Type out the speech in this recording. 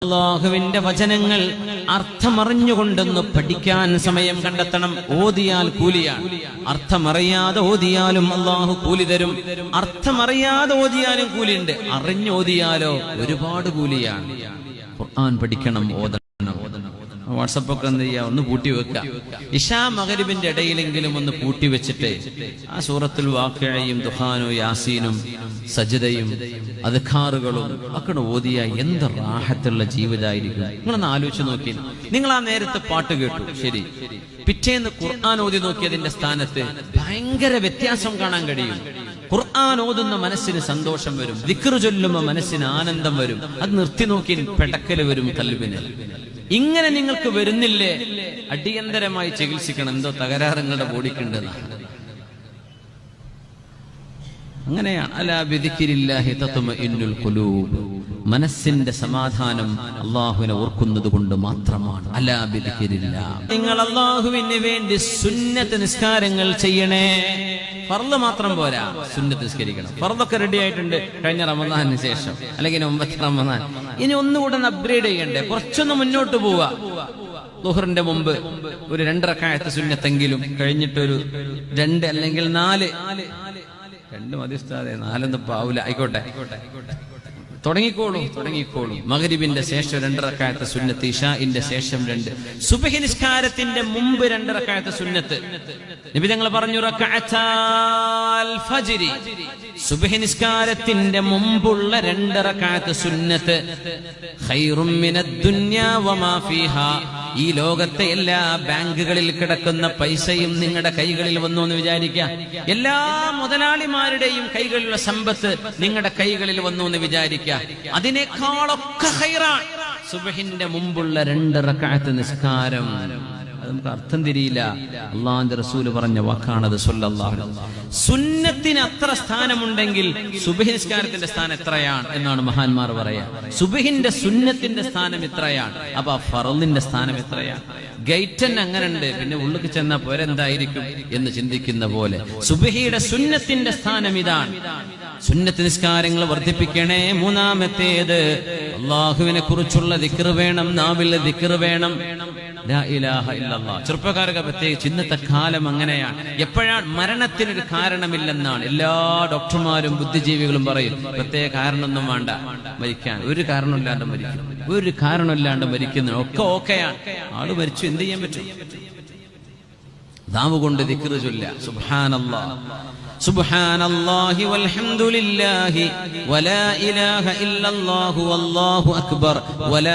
അല്ലാഹുവിന്റെ വചനങ്ങൾ അർത്ഥമറിഞ്ഞുകൊണ്ടൊന്ന് പഠിക്കാൻ സമയം കണ്ടെത്തണം. ഓതിയാൽ കൂലിയാണ്. അർത്ഥമറിയാതെ ഓതിയാലും അല്ലാഹു കൂലി തരും. അർത്ഥമറിയാതെ ഓതിയാലും കൂലിയുണ്ട്. അറിഞ്ഞോതിയാലോ ഒരുപാട് കൂലിയാണ്. ഖുർആൻ പഠിക്കണം, ഓതണം. വാട്സപ്പൊക്കെ എന്ത് ചെയ്യുക, ഒന്ന് പൂട്ടി വെക്കുക. ഇശാ മഗ്രിബിന്റെ ഇടയിലെങ്കിലും ഒന്ന് പൂട്ടി വെച്ചിട്ട് ആ സൂറത്തുൽ വാഖിഅയും ദുഖാനും യാസീനും സജ്ദയും അദ്കാറുകളും ഒക്കെ ഓതിയ എന്ത് റാഹത്തുള്ള ജീവിതമായിരിക്കും. നിങ്ങളൊന്ന് ആലോചിച്ച് നോക്കി. നിങ്ങൾ ആ നേരത്തെ പാട്ട് കേട്ടു, ശരി, പിറ്റേന്ന് ഖുർആൻ ഓതി നോക്കിയതിന്റെ സ്ഥാനത്ത് ഭയങ്കര വ്യത്യാസം കാണാൻ കഴിയും. ഖുർആൻ ഓതുന്ന മനസ്സിന് സന്തോഷം വരും, ദിക്ർ ചൊല്ലുമ്പോ മനസ്സിന് ആനന്ദം വരും. അത് നിർത്തി നോക്കി പെടക്കല് വരും കൽബിന്. ഇങ്ങനെ നിങ്ങൾക്ക് വരുന്നില്ലേ, അടിയന്തരമായി ചികിത്സിക്കണം. എന്തോ തകരാറ് നിങ്ങളുടെ ബോഡിക്കുണ്ടെന്ന്. അങ്ങനെയാണ്. അലാ ബിദിക്രില്ലാഹി തത്മഇന്നുൽ ഖുലൂബ്. മനസ്സിന്റെ സമാധാനം അല്ലാഹുവിനെ ഓർക്കുന്നത് കൊണ്ട് മാത്രമാണ്. അലാ ബിദിക്രില്ലാഹ്. നിങ്ങൾ അല്ലാഹുവിന് വേണ്ടി സുന്നത്ത് നിസ്കാരങ്ങൾ ചെയ്യണേ. ഫർള് മാത്രം പോരാ, സുന്നത്ത് നിസ്കരിക്കണം. ഫർളൊക്കെ റെഡി ആയിട്ടുണ്ട് കഴിഞ്ഞ റമദാനിന് ശേഷം, അല്ലെങ്കിൽ മുമ്പത്തെ റമദാൻ. ഇനി ഒന്നുകൂടെ അപ്ഗ്രേഡ് ചെയ്യണ്ടേ, കുറച്ചൊന്ന് മുന്നോട്ട് പോവുക. ളുഹറിന്റെ മുമ്പ് ഒരു 2 റക്അത്ത് സുന്നത്തെങ്കിലും കഴിഞ്ഞിട്ടൊരു 2 അല്ലെങ്കിൽ 4. 2 മതി ഉസ്താദേ, 4 പാവൂല. ആയിക്കോട്ടെ, തുടങ്ങിക്കോളൂ. മഗ്രിബിന്റെ ശേഷം 2 റക്അത്ത് സുന്നത്ത്, ഇശാഇന്റെ ശേഷം 2, സുബ്ഹി നിസ്കാരത്തിന്റെ മുമ്പ് 2 റക്അത്ത് സുന്നത്ത്. നബി തങ്ങൾ പറഞ്ഞു, റക്അത്താൽ ഫജ്രി, സുബ്ഹി നിസ്കാരത്തിന്റെ മുമ്പുള്ള 2 റക്അത്ത് സുന്നത്ത്, ഖൈറും മിനദ് ദുനിയാ വമാ ഫീഹാ. ഈ ലോകത്തെ എല്ലാ ബാങ്കുകളിൽ കിടക്കുന്ന പൈസയും നിങ്ങളുടെ കൈകളിൽ വന്നു എന്ന് വിചാരിക്കുക. എല്ലാ മുതലാളിമാരുടെയും കൈകളിലുള്ള സമ്പത്ത് നിങ്ങളുടെ കൈകളിൽ വന്നു എന്ന് വിചാരിക്കുക. അതിനേക്കാളൊക്കെ ഖൈറാണ് സുബ്ഹിന്റെ മുമ്പുള്ള 2 റക്അത്ത് നിസ്കാരം. അത് നമുക്ക് അർത്ഥം തിരിയില്ല. അല്ലാഹുവിന്റെ റസൂൽ പറഞ്ഞ വാക്കാണത് സ്വല്ലല്ലാഹു അലൈഹി വസല്ലം. സുന്നത്തിന് അത്ര സ്ഥാനമുണ്ടെങ്കിൽ സുബ്ഹി നിസ്കാരത്തിന്റെ സ്ഥാനം എത്രയാണ് എന്നാണ് മഹാന്മാർ പറയാ. സുബ്ഹിന്റെ സുന്നത്തിന്റെ സ്ഥാനം എത്രയാണ്, അപ്പൊ ഫർളിന്റെ സ്ഥാനം എത്രയാണ്? ഗൈറ്റൻ അങ്ങനെ ഉണ്ട്. പിന്നെ ഉള്ളിൽ ചെന്ന പോരെന്തായിരിക്കും എന്ന് ചിന്തിക്കുന്ന പോലെ സുബ്ഹിയുടെ സുന്നത്തിന്റെ സ്ഥാനം ഇതാണ്. സുന്നത്ത് നിസ്കാരങ്ങൾ വർദ്ധിപ്പിക്കണേ. മൂന്നാമത്തേത്, അല്ലാഹുവിനെ കുറിച്ചുള്ള ദിക്ർ വേണം, നാവിൽ ദിക്ർ വേണം. ലാ ഇലാഹ ഇല്ലല്ലാഹ്. ചെറുപ്പക്കാരൊക്കെ പ്രത്യേകിച്ച് ഇന്നത്തെ കാലം അങ്ങനെയാണ്. എപ്പോഴാണ് മരണത്തിനൊരു കാരണമില്ലെന്നാണ് എല്ലാ ഡോക്ടർമാരും ബുദ്ധിജീവികളും പറയും. പ്രത്യേക കാരണമൊന്നും വേണ്ട മരിക്കാൻ. ഒരു കാരണമില്ലാണ്ട് മരിക്കും, ഒരു കാരണമില്ലാണ്ട് മരിക്കുന്നു. ഒക്കെ ഓക്കെയാണ്. ആള് മരിച്ചു, എന്ത് ചെയ്യാൻ പറ്റും? നാവ് കൊണ്ട് ദിക്ർ ചൊല്ലുക. സുബ്ഹാനല്ലാഹ്, സുബ്ഹാനല്ലാഹി വൽഹംദുലില്ലാഹി വലാ ഇലാഹ ഇല്ലല്ലാഹു വല്ലാഹു അക്ബർ വലാ